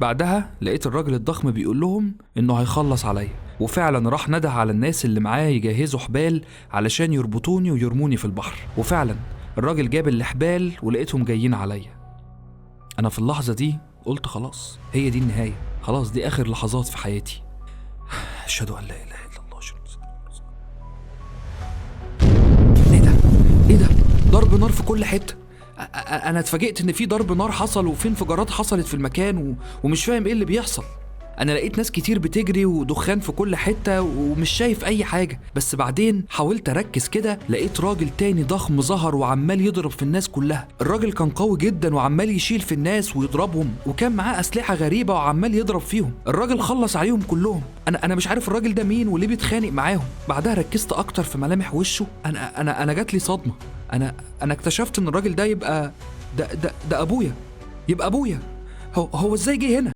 بعدها لقيت الراجل الضخم بيقول لهم إنه هيخلص عليا، وفعلا راح نده على الناس اللي معاه يجهزوا حبال علشان يربطوني ويرموني في البحر. وفعلا الراجل جاب الحبال ولقيتهم جايين عليا. أنا في اللحظة دي قلت خلاص، هي دي النهاية، خلاص دي آخر لحظات في حياتي. أشهد أن لا إله إلا الله. إيه ده؟ إيه ده؟ ضرب نار في كل حتة. أنا اتفاجئت إن في ضرب نار حصل وفي انفجارات حصلت في المكان ومش فاهم إيه اللي بيحصل. أنا لقيت ناس كتير بتجري ودخان في كل حتة ومش شايف أي حاجة. بس بعدين حاولت أركز كده، لقيت راجل تاني ضخم ظهر وعمال يضرب في الناس كلها. الراجل كان قوي جدا وعمال يشيل في الناس ويضربهم، وكان معاه أسلحة غريبة وعمال يضرب فيهم. الراجل خلص عليهم كلهم. أنا مش عارف الراجل ده مين وليه بيتخانق معاهم. بعدها ركزت أكتر في ملامح وشه. أنا جات لي صدمة. أنا اكتشفت إن الراجل ده يبقى ده أبويا. يبقى أبويا. هو إزاي جه هنا؟